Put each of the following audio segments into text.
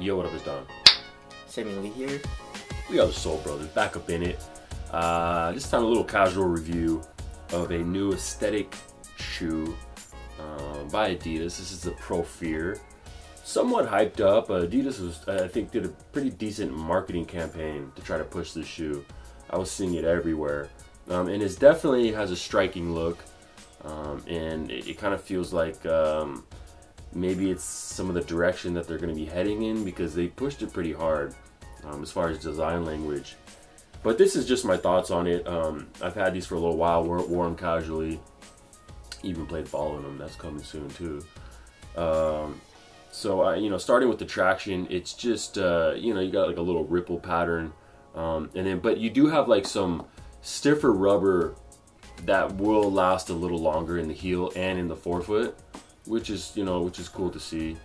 Yo, what up is Don? Sammy Lee here. We are the Soul Brothers, back up in it. This time a little casual review of a new aesthetic shoe by Adidas. This is the Prophere. Somewhat hyped up. Adidas was, I think, did a pretty decent marketing campaign to try to push this shoe. I was seeing it everywhere. And it definitely has a striking look. And it kind of feels like maybe it's some of the direction that they're going to be heading in, because they pushed it pretty hard as far as design language. But this is just my thoughts on it. I've had these for a little while, wore them casually, even played ball in them. That's coming soon too. So you know, starting with the traction, it's just you know, you got like a little ripple pattern, but you do have like some stiffer rubber that will last a little longer in the heel and in the forefoot, which is, you know, which is cool to see.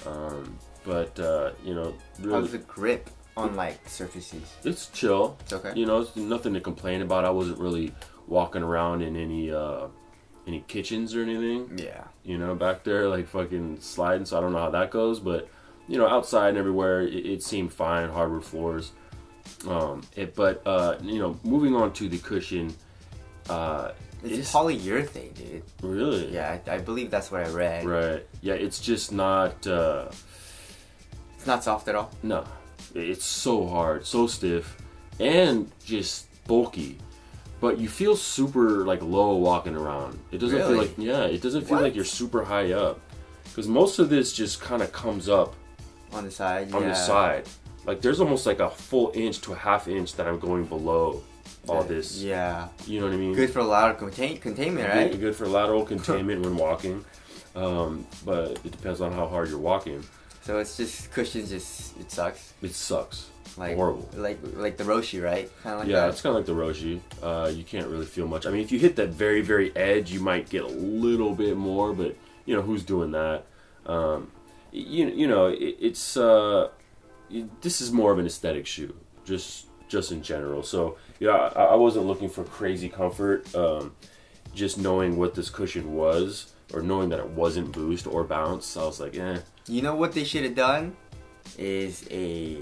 You know, really, how's the grip on like surfaces? It's chill. It's okay. You know, it's nothing to complain about. I wasn't really walking around in any kitchens or anything. Yeah. You know, back there like fucking sliding. So I don't know how that goes, but you know, outside and everywhere, it seemed fine. Hardwood floors. You know, moving on to the cushion. It's polyurethane, dude. Really? Yeah, I believe that's what I read. Right. Yeah, it's just not. It's not soft at all. No, it's so hard, so stiff, and just bulky. But you feel super like low walking around. It doesn't feel like, yeah, it doesn't feel like you're super high up, because most of this just kind of comes up on the side. On the side, like there's almost like a full inch to a half inch that I'm going below all this. Yeah. You know what I mean? Good for lateral containment, right? Good for lateral containment when walking. But it depends on how hard you're walking. So it's just cushions. It sucks. It sucks. Like horrible. Like the Roshi, right? Kind of like that. Yeah, it's kind of like the Roshi. You can't really feel much. I mean, if you hit that very, very edge, you might get a little bit more. But you know, who's doing that? You know, it's this is more of an aesthetic shoe, just in general. So yeah, I wasn't looking for crazy comfort. Just knowing what this cushion was, or knowing that it wasn't boost or bounce, I was like, eh. You know what they should have done is a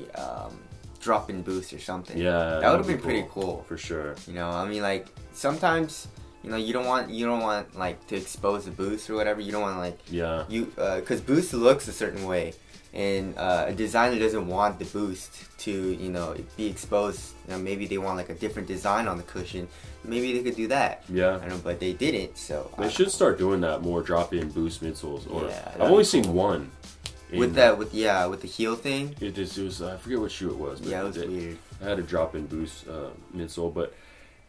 drop-in boost or something. Yeah, that would have been pretty cool for sure. You know, I mean, like sometimes, you know, you don't want like to expose the boost or whatever. You don't want like because boost looks a certain way, and a designer doesn't want the boost to, you know, be exposed. You know, maybe they want like a different design on the cushion. Maybe they could do that. Yeah. I don't know, but they didn't. So they should start doing that more. Drop-in boost midsoles. Or yeah, I've only seen one. With the heel thing. It was I forget what shoe it was. But yeah, it was weird. I had a drop-in boost midsole, but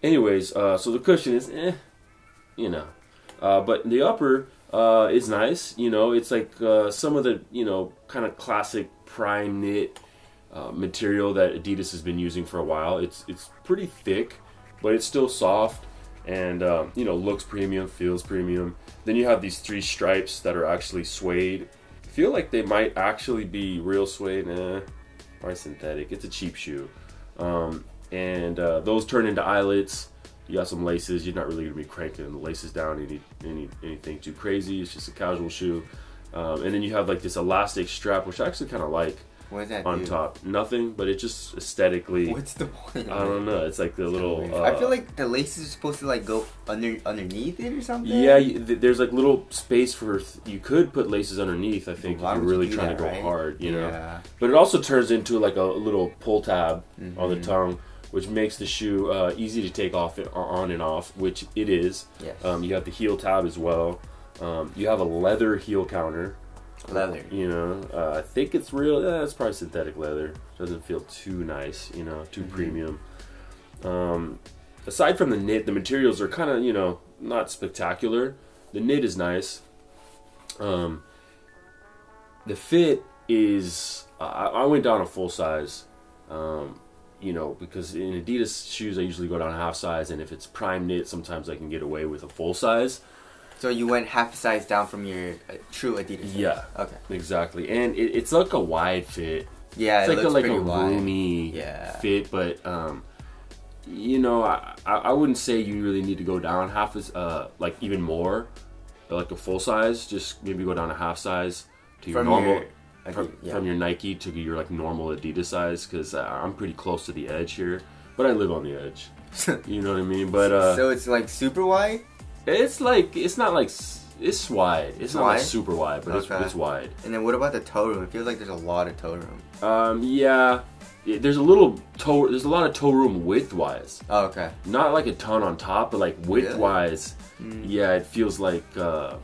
anyways, so the cushion is you know, but the upper is nice. You know, it's like some of the, you know, kind of classic prime knit material that Adidas has been using for a while. It's pretty thick, but it's still soft, and you know, looks premium, feels premium. Then you have these 3 stripes that are actually suede. Feel like they might actually be real suede, or synthetic. It's a cheap shoe, and those turn into eyelets. You got some laces. You're not really gonna be cranking the laces down anything too crazy. It's just a casual shoe, and then you have like this elastic strap, which I actually kind of like. What does that on do? Top? Nothing, but it just aesthetically. What's the point? I don't know. It's like the little. I feel like the laces are supposed to like go underneath it or something. Yeah, there's like little space for. You could put laces underneath. I think if you're really trying to go hard, you know. Yeah. But it also turns into like a little pull tab on the tongue, which makes the shoe easy to take off on and off, which it is. Yes. You have the heel tab as well. You have a leather heel counter. Leather. You know, I think it's real. It's probably synthetic leather. Doesn't feel too nice, you know, too premium. Aside from the knit, the materials are kind of, you know, not spectacular. The knit is nice. The fit is, I went down a full size, you know, because in Adidas shoes I usually go down a half size, and if it's prime knit, sometimes I can get away with a full size. So you went half a size down from your true Adidas fit. Yeah. Okay. Exactly, and it's like a wide fit. Yeah, it's like a wide. roomy fit, but you know, I wouldn't say you really need to go down half as like even more, like a full size. Just maybe go down a half size to your normal. from your Nike to your like normal Adidas size, because I'm pretty close to the edge here, but I live on the edge. You know what I mean? But so it's like super wide. It's like it's not like it's wide. It's not like super wide, but it's wide. And then what about the toe room? It feels like there's a lot of toe room. Yeah. There's a lot of toe room width-wise. Oh, okay. Not like a ton on top, but like width-wise, yeah, it feels like a,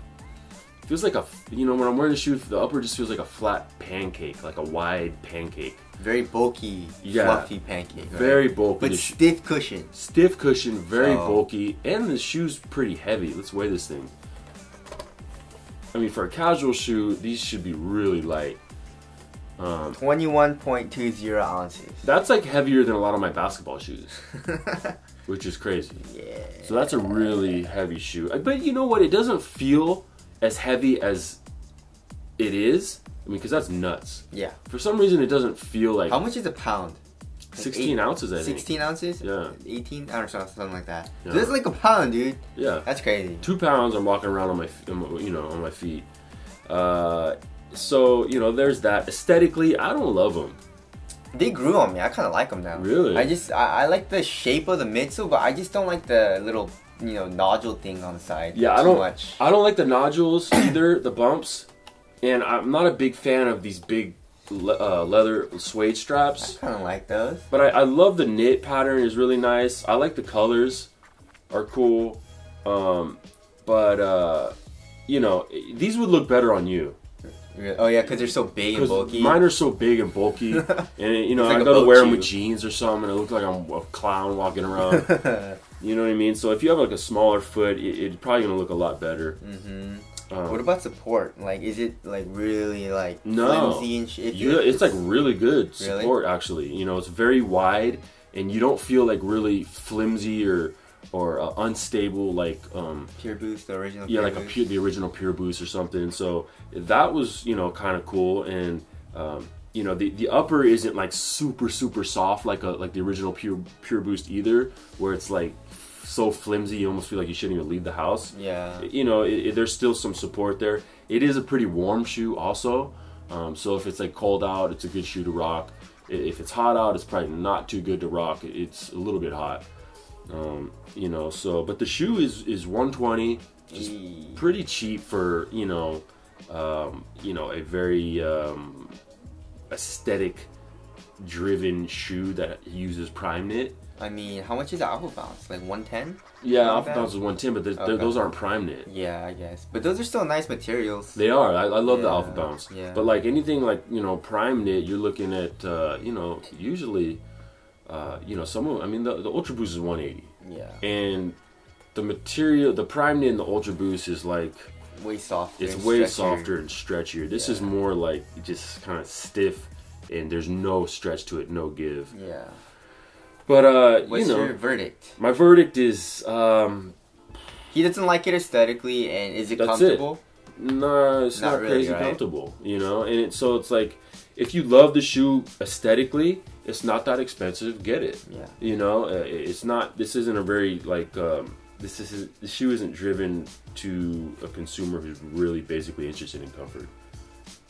you know, when I'm wearing a shoe, the upper just feels like a flat pancake, like a wide pancake. Very bulky, fluffy pancake. Right? Very bulky. But stiff cushion. Stiff cushion, very bulky, and the shoe's pretty heavy. Let's weigh this thing. I mean, for a casual shoe, these should be really light. 21.20 ounces. That's like heavier than a lot of my basketball shoes, which is crazy. Yeah. So that's a really heavy shoe. But you know what? It doesn't feel as heavy as it is. I mean, because that's nuts. Yeah. For some reason, it doesn't feel like... How much is a pound? 16 ounces, I think. 16 ounces? Yeah. 18? I don't know, something like that. Yeah. So that's like a pound, dude. Yeah. That's crazy. 2 pounds I'm walking around on my feet. So, you know, there's that. Aesthetically, I don't love them. They grew on me. I kind of like them now. Really? I like the shape of the midsole, but I just don't like the little, you know, nodule thing on the side. Yeah, too much. I don't like the nodules either, the bumps. And I'm not a big fan of these big leather suede straps. I kind of like those. But I love the knit pattern is really nice. I like the colors are cool. You know, these would look better on you. Oh yeah, because they're so big and bulky. Mine are so big and bulky, and you know, like I gotta wear them with jeans or something, and I look like I'm a clown walking around. You know what I mean? So if you have like a smaller foot, it's probably gonna look a lot better. What about support? Like, is it like really like flimsy and shit? It's like really good support actually. You know, it's very wide, and you don't feel like really flimsy or unstable like Pure Boost, the original. Yeah, Pure like Boost. the original Pure Boost or something. So that was, you know, kind of cool. And you know, the upper isn't like super soft like the original Pure Boost either, where it's like so flimsy you almost feel like you shouldn't even leave the house. Yeah. You know, there's still some support there. It is a pretty warm shoe also. So if it's like cold out, it's a good shoe to rock. If it's hot out, it's probably not too good to rock. It's a little bit hot. You know, so but the shoe is $120, just pretty cheap for, you know, a very aesthetic driven shoe that uses prime knit. I mean, how much is the Alpha Bounce? Like 110? Yeah, Alpha Bounce is 110, but those aren't prime knit. Yeah, I guess. But those are still nice materials. They are. I love the Alpha Bounce. Yeah. But like anything like, you know, prime knit, you're looking at, you know, usually, you know, the Ultra Boost is 180. Yeah. And the material, the prime knit in the Ultra Boost is like way softer. It's way softer and stretchier. This is more like just kind of stiff, and there's no stretch to it, no give. Yeah. But what's you know, your verdict? My verdict is he doesn't like it aesthetically, and is it that's comfortable? No, it's not really, crazy right? comfortable. You know, and so it's like if you love the shoe aesthetically, it's not that expensive. Get it. Yeah. You know, it's not. This isn't a very like. The shoe isn't driven to a consumer who's really basically interested in comfort.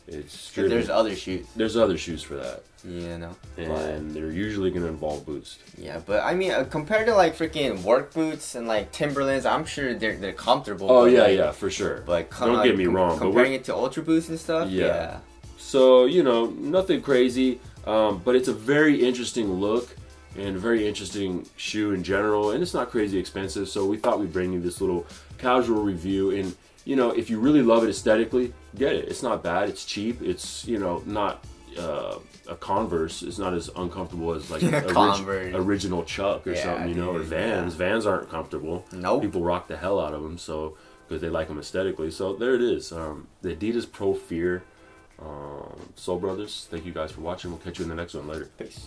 It's driven, there's other shoes. There's other shoes for that. Yeah, no. And they're usually going to involve boost. Yeah, but I mean, compared to like freaking work boots and like Timberlands, I'm sure they're comfortable. Oh yeah, yeah, for sure. But don't get me wrong. Comparing it to Ultra Boost and stuff, yeah. So you know, nothing crazy, but it's a very interesting look and a very interesting shoe in general, and it's not crazy expensive. So we thought we'd bring you this little casual review. And you know, if you really love it aesthetically, get it. It's not bad. It's cheap. It's, you know, not a Converse. It's not as uncomfortable as like original Chuck or something, you know, or Vans. Yeah. Vans aren't comfortable. Nope. People rock the hell out of them, so because they like them aesthetically. So there it is. The Adidas Prophere. Soul Brothers, thank you guys for watching. We'll catch you in the next one later. Peace.